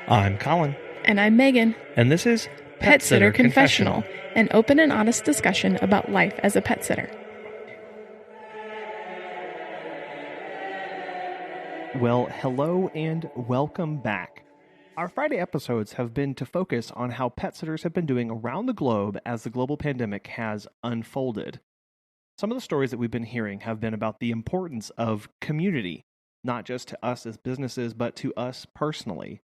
I'm Colin. And I'm Megan. And this is Pet Sitter Confessional, an open and honest discussion about life as a pet sitter. Well, hello and welcome back. Our Friday episodes have been to focus on how pet sitters have been doing around the globe as the global pandemic has unfolded. Some of the stories that we've been hearing have been about the importance of community, not just to us as businesses, but to us personally.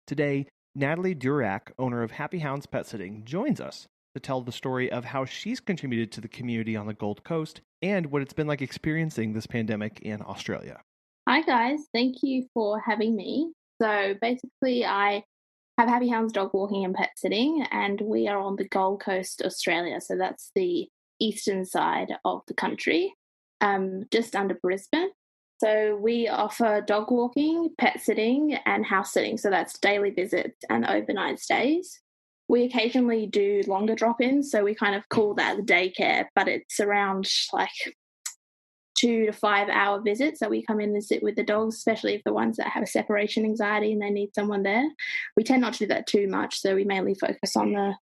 Today, Natalie Durack, owner of Happy Hounds Pet Sitting, joins us to tell the story of how she's contributed to the community on the Gold Coast and what it's been like experiencing this pandemic in Australia. Hi guys, thank you for having me. So basically I have Happy Hounds dog walking and pet sitting, and we are on the Gold Coast, Australia. So that's the eastern side of the country, just under Brisbane. So we offer dog walking, pet sitting and house sitting. So that's daily visits and overnight stays. We occasionally do longer drop-ins, so we kind of call that the daycare, but it's around like 2 to 5 hour visits. So we come in and sit with the dogs, especially if the ones that have a separation anxiety and they need someone there. We tend not to do that too much, so we mainly focus on the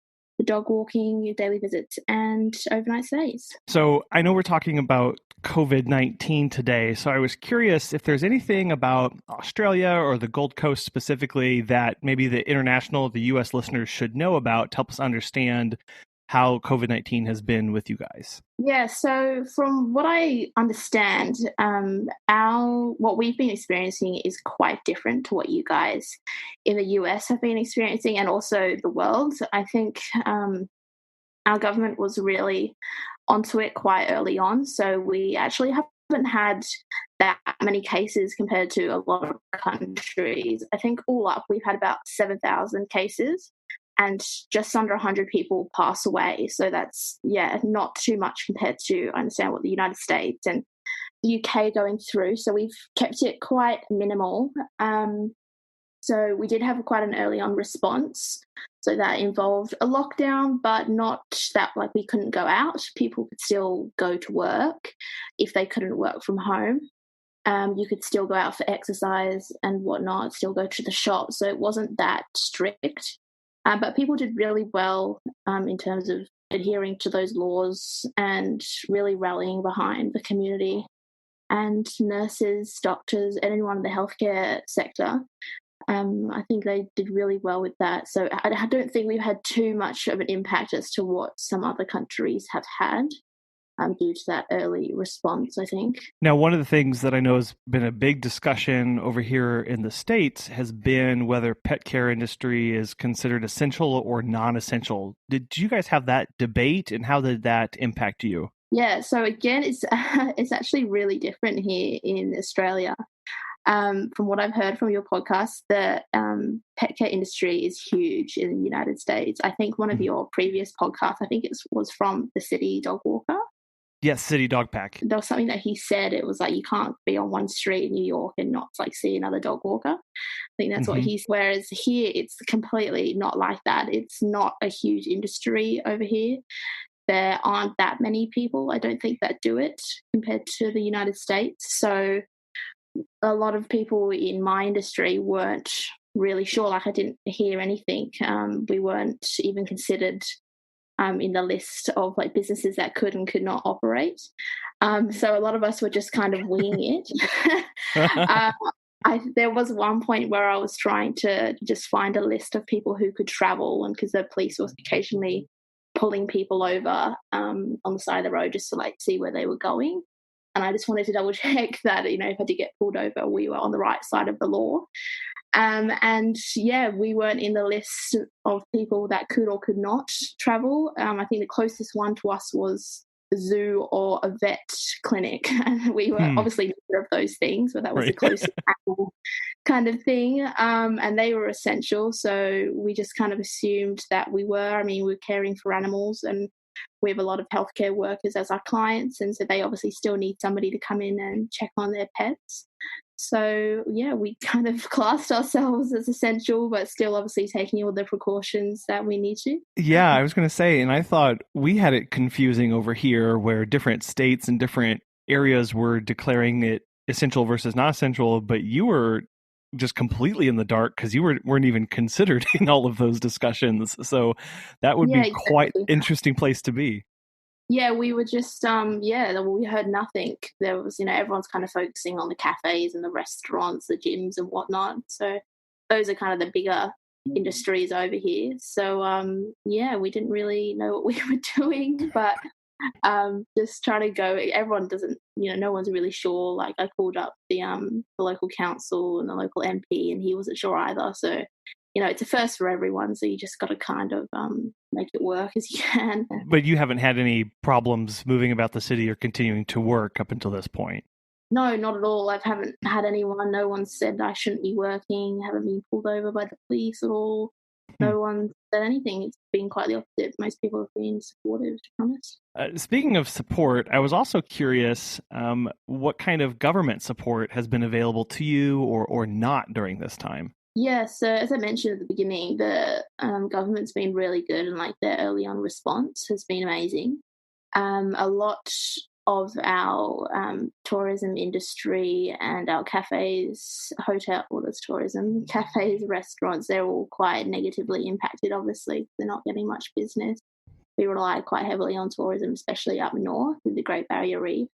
dog walking, daily visits, and overnight stays. So I know we're talking about COVID-19 today, so I was curious if there's anything about Australia or the Gold Coast specifically that maybe the U.S. listeners should know about to help us understand how COVID-19 has been with you guys. Yeah, so from what I understand, what we've been experiencing is quite different to what you guys in the US have been experiencing, and also the world. I think our government was really onto it quite early on, so we actually haven't had that many cases compared to a lot of countries. I think all up we've had about 7,000 cases, and just under 100 people pass away. So that's, not too much compared to, I understand, what the United States and the UK going through. So we've kept it quite minimal. So we did have quite an early on response. So that involved a lockdown, but not that like we couldn't go out. People could still go to work if they couldn't work from home. You could still go out for exercise and whatnot, still go to the shop. So it wasn't that strict. But people did really well in terms of adhering to those laws and really rallying behind the community and nurses, doctors, and anyone in the healthcare sector. I think they did really well with that. So I don't think we've had too much of an impact as to what some other countries have had due to that early response, I think. Now, one of the things that I know has been a big discussion over here in the States has been whether pet care industry is considered essential or non-essential. Did you guys have that debate, and how did that impact you? Yeah, so again, it's actually really different here in Australia. From what I've heard from your podcast, the pet care industry is huge in the United States. I think one of your previous podcasts, I think it was from the City Dog Walker. Yes, City Dog Pack. There was something that he said. It was like you can't be on one street in New York and not like see another dog walker. I think that's what he's. Whereas here, it's completely not like that. It's not a huge industry over here. There aren't that many people, I don't think, that do it compared to the United States. So a lot of people in my industry weren't really sure. Like I didn't hear anything. We weren't even considered in the list of like businesses that could and could not operate. So a lot of us were just kind of winging it. There was one point where I was trying to just find a list of people who could travel, and because the police was occasionally pulling people over on the side of the road just to like see where they were going. And I just wanted to double check that, if I did get pulled over, we were on the right side of the law. We weren't in the list of people that could or could not travel. I think the closest one to us was a zoo or a vet clinic. And we were obviously neither of those things, but that was the closest kind of thing. And they were essential. So we just kind of assumed that we were. I mean, we're caring for animals, and we have a lot of healthcare workers as our clients. And so they obviously still need somebody to come in and check on their pets. So, we kind of classed ourselves as essential, but still obviously taking all the precautions that we need to. Yeah, I was going to say, and I thought we had it confusing over here where different states and different areas were declaring it essential versus not essential, but you were just completely in the dark because you weren't even considered in all of those discussions. So that would Yeah, be quite exactly. interesting place to be. Yeah, we were just we heard nothing. There was, everyone's kind of focusing on the cafes and the restaurants, the gyms and whatnot. So those are kind of the bigger industries over here. So we didn't really know what we were doing, but just trying to go. Everyone doesn't, no one's really sure. Like I called up the local council and the local MP, and he wasn't sure either. So it's a first for everyone. So you just got to kind of make it work as you can. But you haven't had any problems moving about the city or continuing to work up until this point. No, not at all. I haven't had anyone. No one said I shouldn't be working. Haven't been pulled over by the police at all. No one said anything. It's been quite the opposite. Most people have been supportive, to be honest. Speaking of support, I was also curious what kind of government support has been available to you or not during this time? Yeah, so as I mentioned at the beginning, the government's been really good, and like their early on response has been amazing. A lot of our tourism industry and our cafes, there's tourism, cafes, restaurants, they're all quite negatively impacted, obviously. They're not getting much business. We rely quite heavily on tourism, especially up north with the Great Barrier Reef.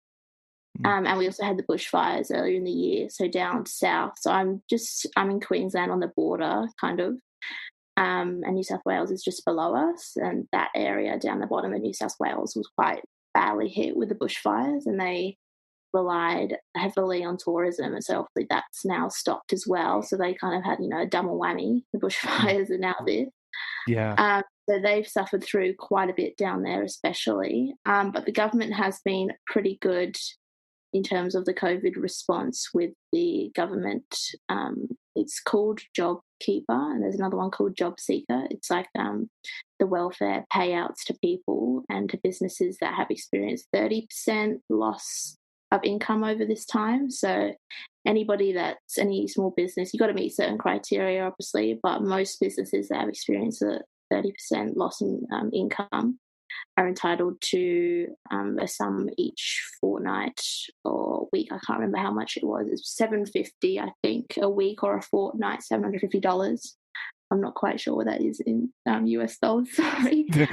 And we also had the bushfires earlier in the year, so down south. So I'm in Queensland on the border, kind of, and New South Wales is just below us. And that area down the bottom of New South Wales was quite badly hit with the bushfires, and they relied heavily on tourism. And so obviously that's now stopped as well. So they kind of had, a double whammy, the bushfires and now this. Yeah. So they've suffered through quite a bit down there, especially. But the government has been pretty good in terms of the COVID response with the government. It's called JobKeeper, and there's another one called Job Seeker. It's like the welfare payouts to people and to businesses that have experienced 30% loss of income over this time. So anybody that's any small business, you've got to meet certain criteria, obviously, but most businesses that have experienced a 30% loss in income are entitled to a sum each fortnight or week. I can't remember how much it was. It's $750, I think, a week or a fortnight, $750. I'm not quite sure what that is in US dollars, sorry. But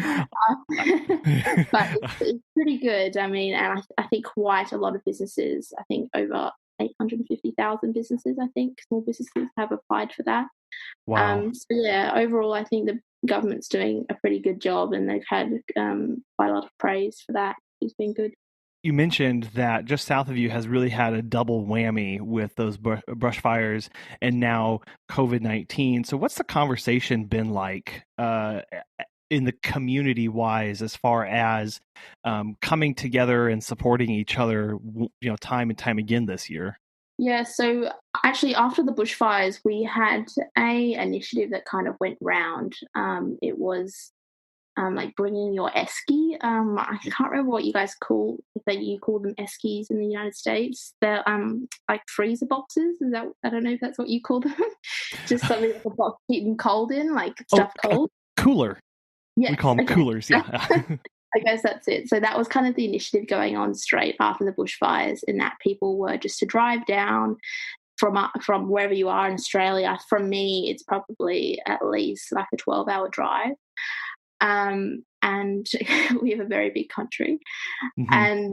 it's pretty good. I mean, and I think quite a lot of businesses, I think over 850,000 businesses, I think, small businesses have applied for that. Wow. So yeah, overall, I think the government's doing a pretty good job, and they've had quite a lot of praise for that. It's been good. You mentioned that just south of you has really had a double whammy with those brush fires and now COVID-19. So what's the conversation been like in the community-wise as far as coming together and supporting each other, time and time again this year? Yeah, so actually after the bushfires, we had a initiative that kind of went round. It was like bringing your esky. I can't remember what you guys call, if you call them eskies in the United States. They're like freezer boxes. I don't know if that's what you call them. Just something like a box to keep them cold in, like stuff cold. Cooler. Yes, we call them coolers. Yeah. I guess that's it. So that was kind of the initiative going on straight after the bushfires, in that people were just to drive down from wherever you are in Australia. From me, it's probably at least like a 12-hour drive. And we have a very big country. And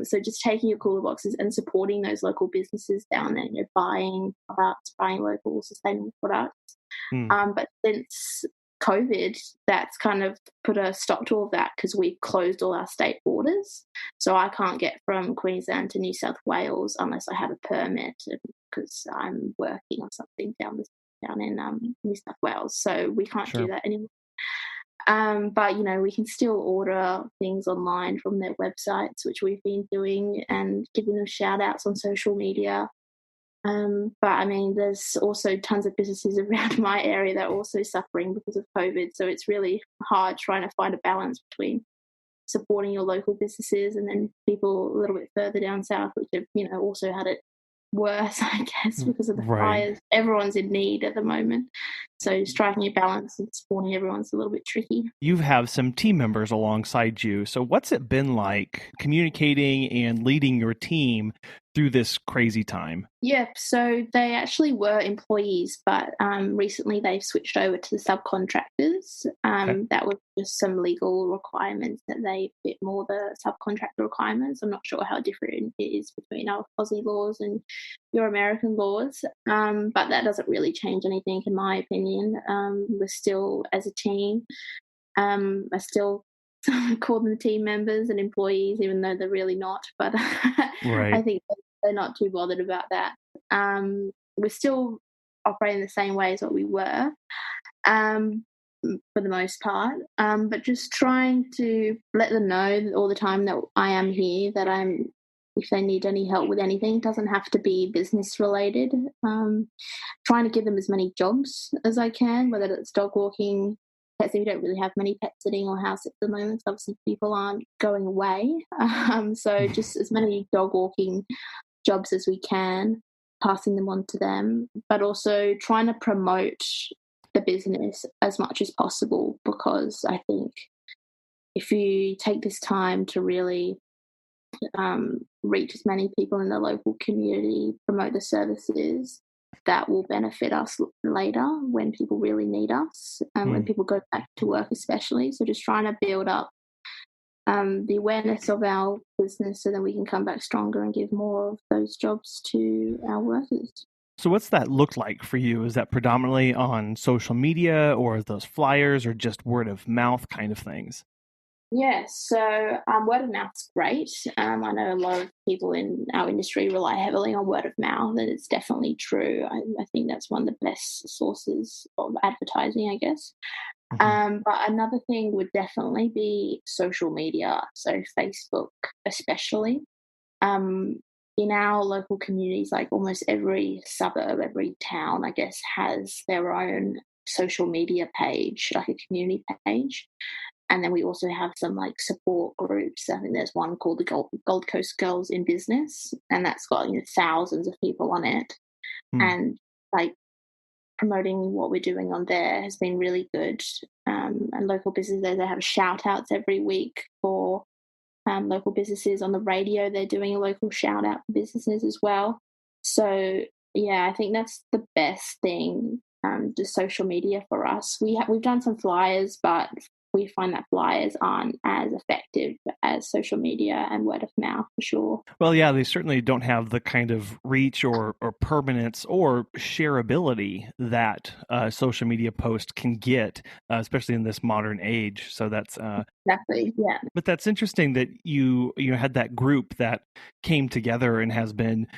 so just taking your cooler boxes and supporting those local businesses down there, buying products, buying local sustainable products. But since COVID, that's kind of put a stop to all of that, because we closed all our state borders. So I can't get from Queensland to New South Wales unless I have a permit, because I'm working on something down in New South Wales. So we can't do that anymore. But, we can still order things online from their websites, which we've been doing, and giving them shout outs on social media. But I mean, there's also tons of businesses around my area that are also suffering because of COVID. So it's really hard trying to find a balance between supporting your local businesses and then people a little bit further down south, which have, also had it worse, I guess, because of the fires. Everyone's in need at the moment. So striking a balance and supporting everyone's a little bit tricky. You have some team members alongside you. So what's it been like communicating and leading your team through this crazy time? Yep. So they actually were employees, but recently they've switched over to the subcontractors. Okay. That was just some legal requirements that they fit more the subcontractor requirements. I'm not sure how different it is between our Aussie laws and your American laws, but that doesn't really change anything, in my opinion. We're still, as a team, I still call them team members and employees, even though they're really not. But I Right. think they're not too bothered about that. We're still operating the same way as what we were, um, for the most part. But just trying to let them know all the time that I am here, that I'm. If they need any help with anything, it doesn't have to be business related. Trying to give them as many jobs as I can, whether it's dog walking, pet sitting. We don't really have many pet sitting or house at the moment. So obviously, people aren't going away. So just as many dog walking jobs as we can, passing them on to them, but also trying to promote the business as much as possible, because I think if you take this time to really reach as many people in the local community, promote the services, that will benefit us later when people really need us and when people go back to work, especially. So just trying to build up the awareness of our business so that we can come back stronger and give more of those jobs to our workers. So what's that look like for you? Is that predominantly on social media or those flyers or just word of mouth kind of things? Yeah, so word of mouth's great. I know a lot of people in our industry rely heavily on word of mouth, and it's definitely true. I think that's one of the best sources of advertising, I guess. Hmm. But another thing would definitely be social media, so Facebook especially. Um, in our local communities, like almost every suburb, every town, I guess, has their own social media page, like a community page. And then we also have some like support groups. I think there's one called the Gold Coast Girls in Business, and that's got thousands of people on it. And like promoting what we're doing on there has been really good. And local businesses, they have shout outs every week for local businesses on the radio. They're doing a local shout out for businesses as well. So yeah, I think that's the best thing. Just social media for us. We've done some flyers, but we find that flyers aren't as effective as social media and word of mouth for sure. Well, yeah, they certainly don't have the kind of reach or permanence or shareability that a social media post can get, especially in this modern age. So that's Exactly. Yeah. but that's interesting that you had that group that came together and has been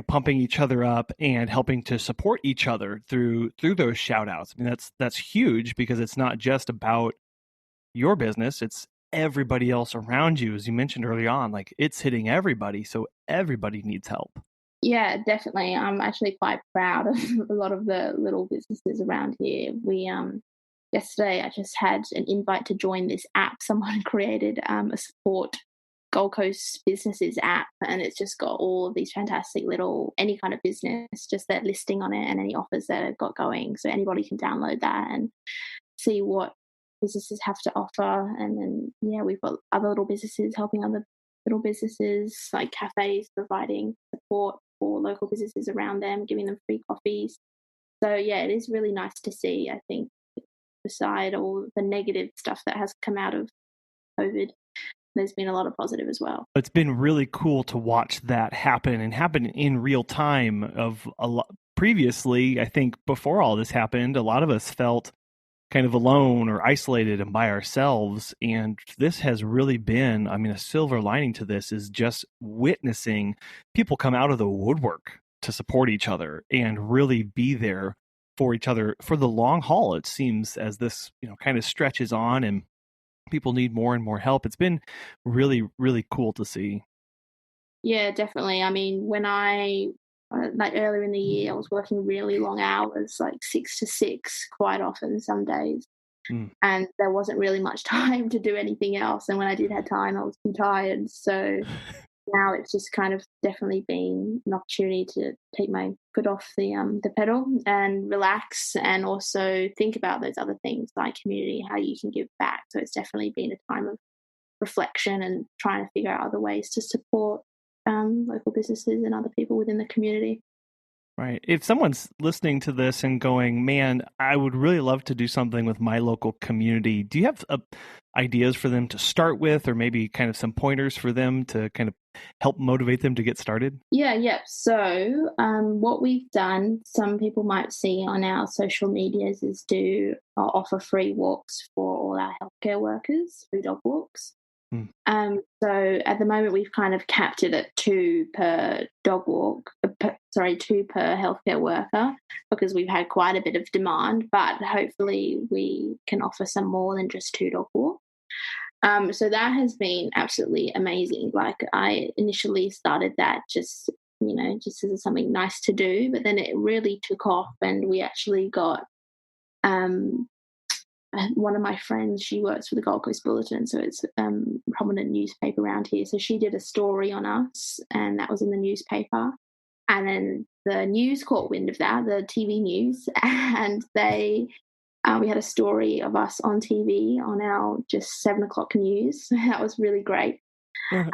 pumping each other up and helping to support each other through those shout outs. I mean, that's huge because it's not just about your business, it's everybody else around you. As you mentioned early on, like it's hitting everybody, so everybody needs help. Yeah, definitely. I'm actually quite proud of a lot of the little businesses around here. We yesterday I just had an invite to join this app. Someone created a support Gold Coast businesses app, and it's just got all of these fantastic little any kind of business, just their listing on it and any offers that it got going. So anybody can download that and see what businesses have to offer. And then yeah, we've got other little businesses helping other little businesses like cafes, providing support for local businesses around them, giving them free coffees. So yeah, it is really nice to see. I think beside all the negative stuff that has come out of COVID, there's been a lot of positive as well. It's been really cool to watch that happen and happen in real time. Of a lot previously, I think before all this happened, a lot of us felt kind of alone or isolated and by ourselves. And this has really been, I mean, a silver lining to this is just witnessing people come out of the woodwork to support each other and really be there for each other for the long haul. It seems as this, kind of stretches on and people need more and more help. It's been really, really cool to see. Yeah, definitely. I mean, when I like earlier in the year, I was working really long hours, like 6 to 6, quite often some days, Mm. and there wasn't really much time to do anything else. And when I did have time, I was too tired. So now it's just kind of definitely been an opportunity to take my foot off the pedal and relax, and also think about those other things like community, how you can give back. So it's definitely been a time of reflection and trying to figure out other ways to support local businesses and other people within the community. Right. If someone's listening to this and going, man, I would really love to do something with my local community, do you have ideas for them to start with, or maybe kind of some pointers for them to kind of help motivate them to get started? Yeah. So what we've done, some people might see on our social medias, is do offer free walks for all our healthcare workers, free dog walks. So at the moment, we've kind of capped it at 2 per dog walk, 2 per healthcare worker, because we've had quite a bit of demand, but hopefully we can offer some more than just 2 dog walks. So that has been absolutely amazing. Like, I initially started that just as something nice to do, but then it really took off, and we actually got one of my friends, she works for the Gold Coast Bulletin, so it's a prominent newspaper around here. So she did a story on us, and that was in the newspaper. And then the news caught wind of that, the TV news, and we had a story of us on TV on our just 7 o'clock news. That was really great. So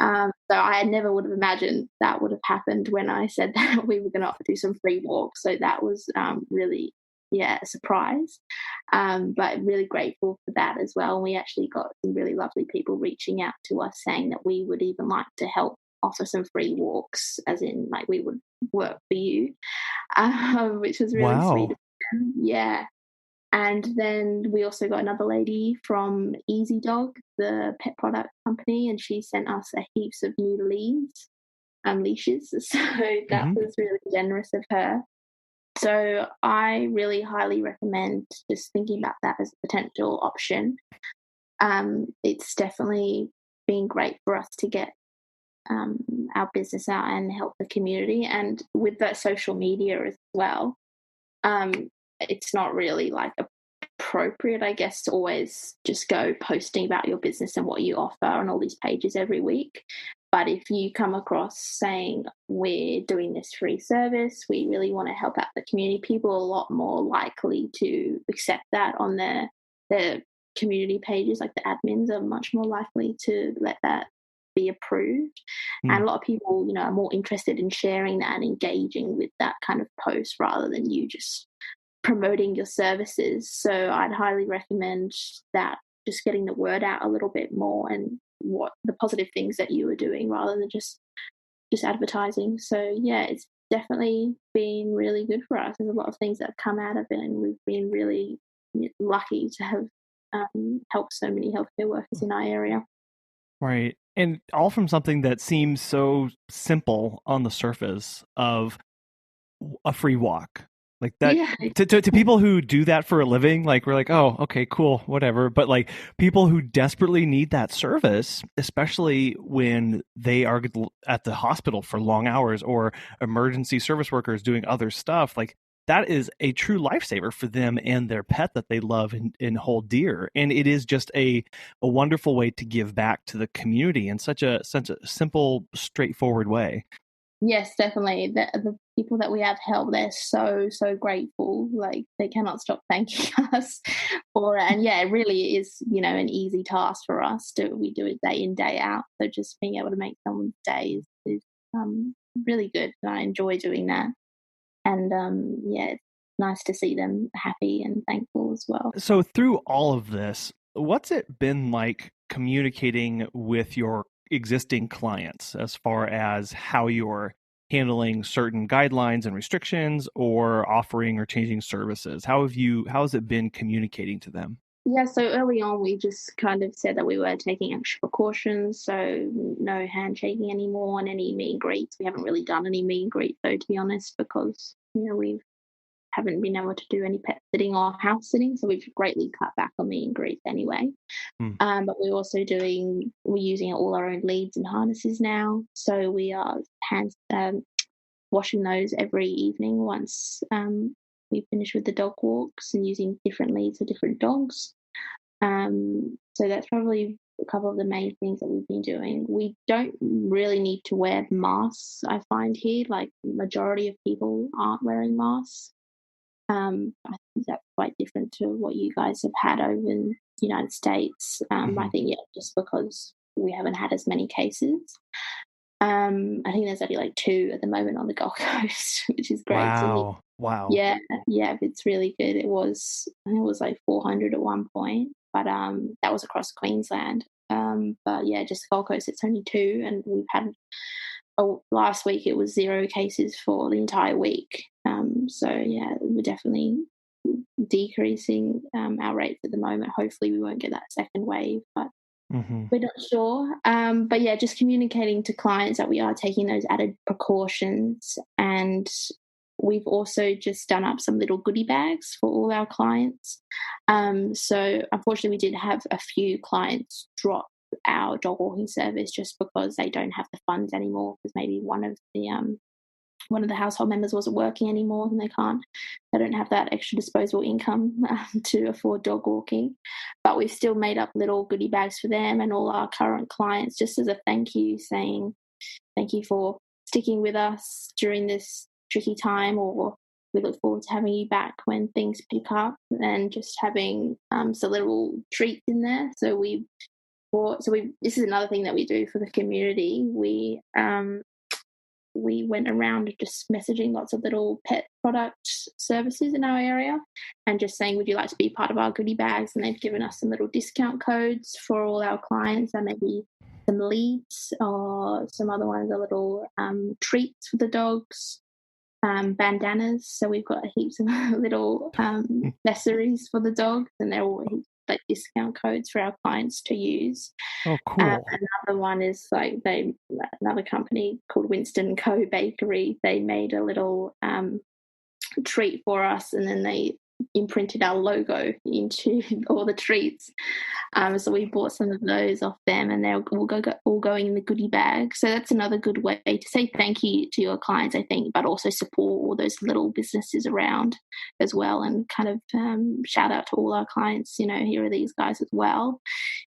I never would have imagined that would have happened when I said that we were going to do some free walks. So that was really, a surprise. But really grateful for that as well. And we actually got some really lovely people reaching out to us saying that we would even like to help offer some free walks, as in like we would work for you, which was really sweet of them. Yeah. And then we also got another lady from Easy Dog, the pet product company, and she sent us a heaps of new leashes. So that was really generous of her. So I really highly recommend just thinking about that as a potential option. It's definitely been great for us to get our business out and help the community. And with that social media as well, it's not really like appropriate, I guess, to always just go posting about your business and what you offer on all these pages every week. But if you come across saying, we're doing this free service, we really want to help out the community, people are a lot more likely to accept that on their community pages. Like, the admins are much more likely to let that be approved. And a lot of people, are more interested in sharing that and engaging with that kind of post rather than you just promoting your services. So I'd highly recommend that, just getting the word out a little bit more and what the positive things that you are doing rather than just advertising. So yeah, it's definitely been really good for us. There's a lot of things that have come out of it, and we've been really lucky to have helped so many healthcare workers in our area. Right. And all from something that seems so simple on the surface of a free walk. Like that, to people who do that for a living, like, we're like, oh, okay, cool, whatever. But like, people who desperately need that service, especially when they are at the hospital for long hours, or emergency service workers doing other stuff, like, that is a true lifesaver for them and their pet that they love and hold dear. And it is just a wonderful way to give back to the community in such a simple, straightforward way. Yes, definitely. The people that we have helped, they're so grateful. Like, they cannot stop thanking us for it. And yeah, it really is, an easy task for us. We do it day in, day out. So just being able to make someone's day is really good. I enjoy doing that. And it's nice to see them happy and thankful as well. So through all of this, what's it been like communicating with your existing clients as far as how you're handling certain guidelines and restrictions, or offering or changing services? How has it been communicating to them? Yeah, so early on, we just kind of said that we were taking extra precautions, so no handshaking anymore and any meet and greets. We haven't really done any meet and greets, though, to be honest, because we haven't been able to do any pet sitting or house sitting, so we've greatly cut back on meet and greets anyway. But we're using all our own leads and harnesses now, so we are washing those every evening once we finish with the dog walks, and using different leads for different dogs. So that's probably a couple of the main things that we've been doing. We don't really need to wear masks, I find here. Like, the majority of people aren't wearing masks. I think that's quite different to what you guys have had over in the United States. I think, just because we haven't had as many cases. I think there's only like 2 at the moment on the Gold Coast, which is great. Wow. Yeah, it's really good. I think it was like 400 at one point, but that was across Queensland. But yeah, just the Gold Coast, it's only 2, and we've had last week it was 0 cases for the entire week. So yeah, we're definitely decreasing our rates at the moment. Hopefully, we won't get that second wave, but we're not sure. But yeah, just communicating to clients that we are taking those added precautions, and we've also just done up some little goodie bags for all our clients. So unfortunately, we did have a few clients drop our dog walking service just because they don't have the funds anymore, because maybe one of the household members wasn't working anymore, and they don't have that extra disposable income to afford dog walking. But we've still made up little goodie bags for them and all our current clients, just as a thank you, saying thank you for sticking with us during this tricky time, or we look forward to having you back when things pick up, and just having some little treats in there. This is another thing that we do for the community. We went around just messaging lots of little pet product services in our area and just saying, would you like to be part of our goodie bags? And they've given us some little discount codes for all our clients, and maybe some leads, or some other ones are little treats for the dogs, bandanas. So we've got heaps of little accessories for the dogs, and they're all like discount codes for our clients to use. Oh, cool. Another one is another company called Winston Co Bakery. They made a little treat for us, and then they imprinted our logo into all the treats. So we bought some of those off them, and they're all going in the goodie bag. So that's another good way to say thank you to your clients, I think, but also support all those little businesses around as well, and kind of shout out to all our clients. Here are these guys as well.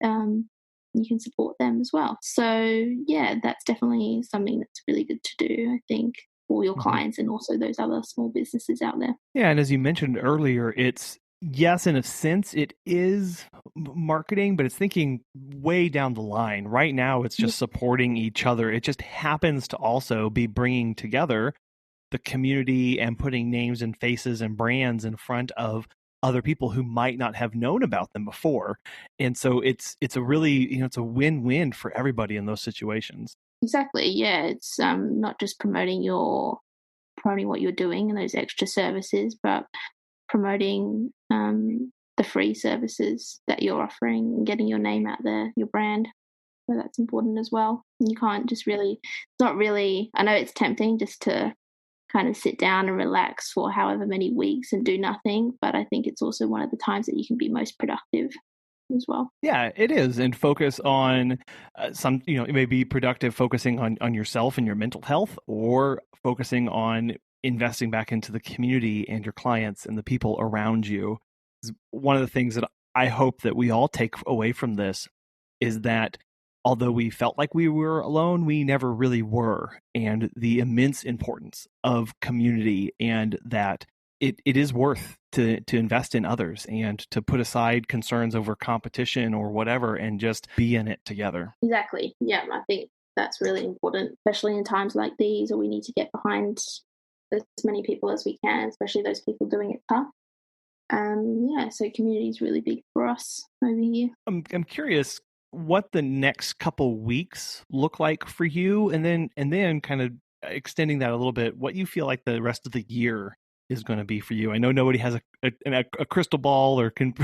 You can support them as well. So yeah, that's definitely something that's really good to do, I think, for your clients and also those other small businesses out there. Yeah, and as you mentioned earlier, yes, in a sense, it is marketing, but it's thinking way down the line. Right now, it's just supporting each other. It just happens to also be bringing together the community and putting names and faces and brands in front of other people who might not have known about them before. And so it's a really, it's a win-win for everybody in those situations. Exactly. Yeah, it's not just promoting what you're doing and those extra services, but promoting the free services that you're offering and getting your name out there, your brand. So that's important as well. You can't just it's not really, I know it's tempting just to kind of sit down and relax for however many weeks and do nothing, but I think it's also one of the times that you can be most productive as well. Yeah, it is. And focus on it may be productive focusing on yourself and your mental health, or focusing on investing back into the community and your clients and the people around you. One of the things that I hope that we all take away from this is that although we felt like we were alone, we never really were. And the immense importance of community, and that it is worth to invest in others and to put aside concerns over competition or whatever and just be in it together. Exactly. Yeah, I think that's really important, especially in times like these where we need to get behind as many people as we can, especially those people doing it tough. So community is really big for us over here. I'm curious what the next couple weeks look like for you, and then kind of extending that a little bit, what you feel like the rest of the year is going to be for you. I know nobody has a crystal ball or can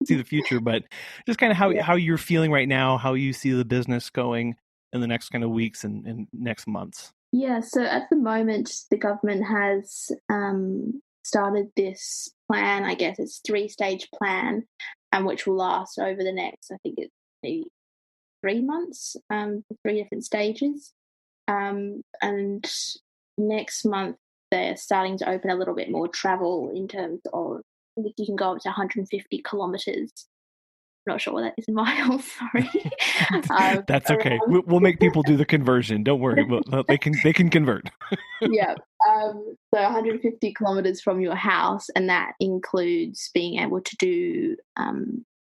see the future, but just kind of how you're feeling right now, how you see the business going in the next kind of weeks and next months. Yeah, so at the moment, the government has started this plan. I guess it's 3-stage plan, which will last over the next, I think it's maybe 3 months, 3 different stages. And next month, they're starting to open a little bit more travel in terms of you can go up to 150 kilometres not sure what that is in miles, sorry. That's okay. We'll make people do the conversion. Don't worry. They can convert. Yeah. So 150 kilometers from your house, and that includes being able to do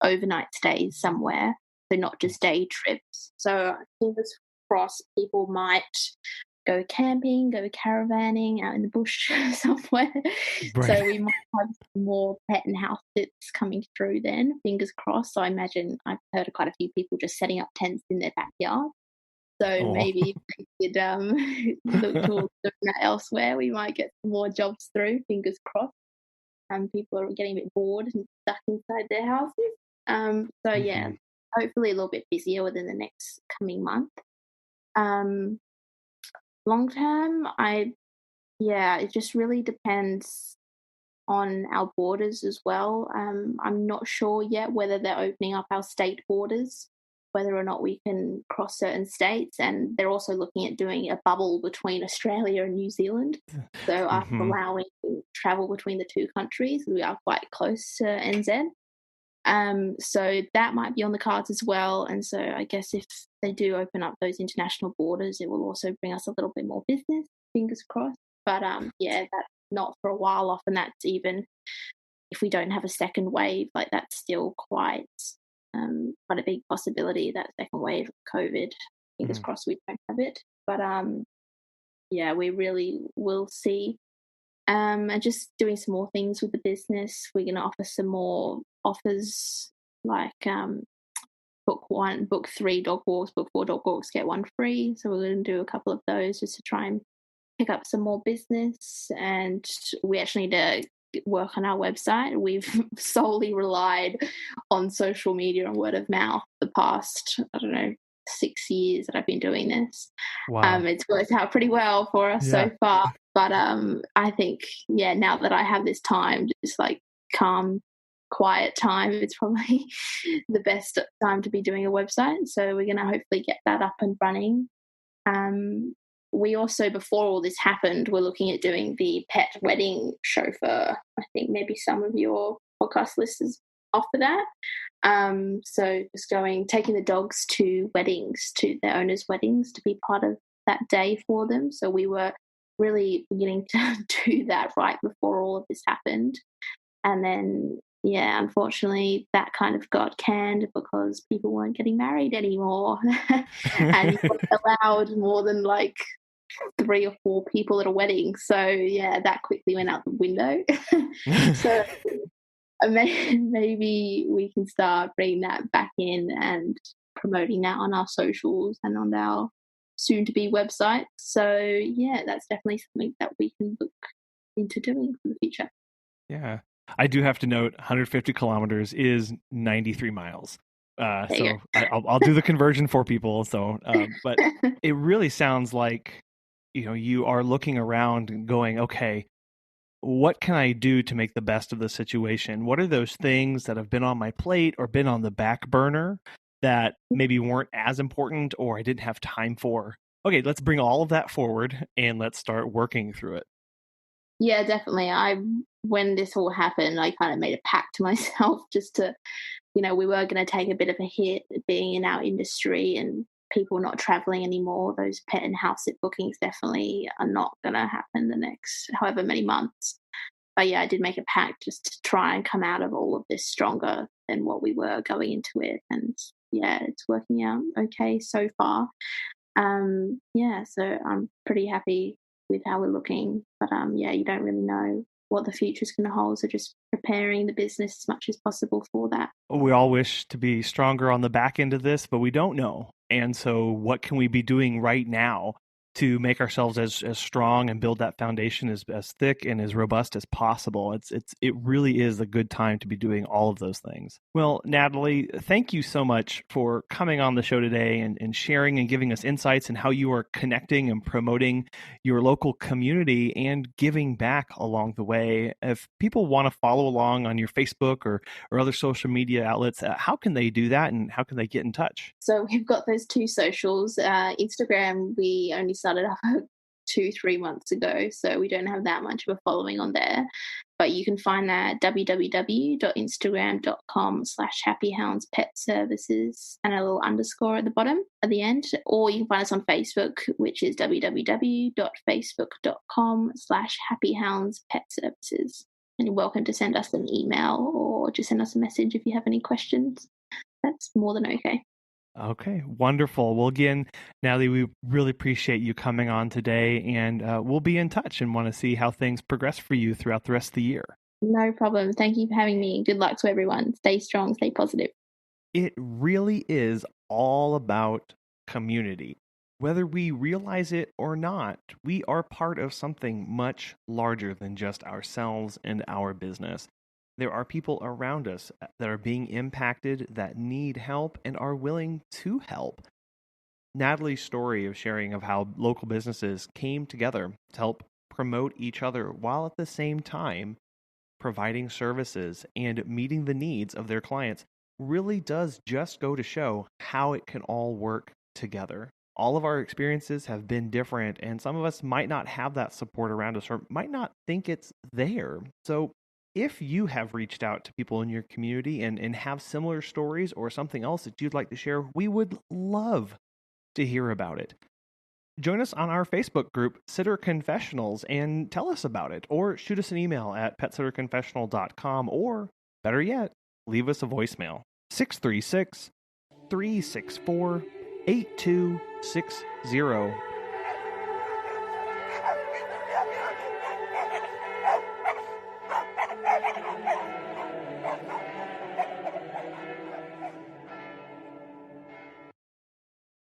overnight stays somewhere, so not just day trips. So fingers crossed, people might go camping, go caravanning out in the bush somewhere. Right. So we might have some more pet and house sits coming through then, fingers crossed. So I imagine I've heard of quite a few people just setting up tents in their backyard. So maybe if they could look towards doing that elsewhere, we might get some more jobs through, fingers crossed. People are getting a bit bored and stuck inside their houses. So yeah, hopefully a little bit busier within the next coming month. Long term, it just really depends on our borders as well. I'm not sure yet whether they're opening up our state borders, whether or not we can cross certain states, and they're also looking at doing a bubble between Australia and New Zealand. So after allowing travel between the two countries, we are quite close to NZ. So that might be on the cards as well. And so I guess if they do open up those international borders, it will also bring us a little bit more business, fingers crossed. But that's not for a while off, and that's even if we don't have a second wave, like that's still quite a big possibility, that second wave of COVID. Fingers crossed we don't have it. But we really will see. And just doing some more things with the business. We're going to offer some more offers like book 1, book 3 dog walks, book 4 dog walks, get 1 free. So we're going to do a couple of those just to try and pick up some more business. And we actually need to work on our website. We've solely relied on social media and word of mouth the past, 6 years that I've been doing this. Wow. It's worked out pretty well for us so far. But I think, now that I have this time, just like calm, quiet time, it's probably the best time to be doing a website. So we're going to hopefully get that up and running. We also, before all this happened, we're looking at doing the pet wedding chauffeur. I think maybe some of your podcast listeners offer that. So just taking the dogs to weddings, to their owners' weddings, to be part of that day for them. So we were really beginning to do that right before all of this happened. And then, unfortunately, that kind of got canned because people weren't getting married anymore. And you weren't allowed more than like 3 or 4 people at a wedding. So, that quickly went out the window. So maybe we can start bringing that back in and promoting that on our socials and on our soon-to-be website. So, that's definitely something that we can look into doing for the future. Yeah. I do have to note 150 kilometers is 93 miles. So I'll do the conversion for people. So, but it really sounds like, you are looking around and going, okay, what can I do to make the best of the situation? What are those things that have been on my plate or been on the back burner that maybe weren't as important or I didn't have time for? Okay, let's bring all of that forward and let's start working through it. Yeah, definitely. When this all happened, I kind of made a pact to myself just to, we were going to take a bit of a hit being in our industry and people not traveling anymore. Those pet and house sit bookings definitely are not going to happen the next however many months. But I did make a pact just to try and come out of all of this stronger than what we were going into it. And it's working out okay so far. So I'm pretty happy with how we're looking. But you don't really know what the future is going to hold. So just preparing the business as much as possible for that. We all wish to be stronger on the back end of this, but we don't know. And so what can we be doing right now to make ourselves as strong and build that foundation as thick and as robust as possible? It really is a good time to be doing all of those things. Well, Natalie, thank you so much for coming on the show today and sharing and giving us insights and how you are connecting and promoting your local community and giving back along the way. If people want to follow along on your Facebook or other social media outlets, how can they do that and how can they get in touch? So we've got those 2 socials. Instagram, we only started up 2-3 months ago, so we don't have that much of a following on there. But you can find that at www.instagram.com/happyhoundspetservices and a little underscore at the bottom, at the end. Or you can find us on Facebook, which is www.facebook.com/happyhoundspetservices. And you're welcome to send us an email or just send us a message if you have any questions. That's more than okay. Okay, wonderful. Well, again, Natalie, we really appreciate you coming on today, and we'll be in touch and want to see how things progress for you throughout the rest of the year. No problem. Thank you for having me. Good luck to everyone. Stay strong, stay positive. It really is all about community. Whether we realize it or not, we are part of something much larger than just ourselves and our business. There are people around us that are being impacted, that need help, and are willing to help. Natalie's story of sharing of how local businesses came together to help promote each other while at the same time providing services and meeting the needs of their clients really does just go to show how it can all work together. All of our experiences have been different, and some of us might not have that support around us or might not think it's there. So if you have reached out to people in your community and have similar stories or something else that you'd like to share, we would love to hear about it. Join us on our Facebook group, Sitter Confessionals, and tell us about it. Or shoot us an email at petsitterconfessional.com, or better yet, leave us a voicemail. 636-364-8260.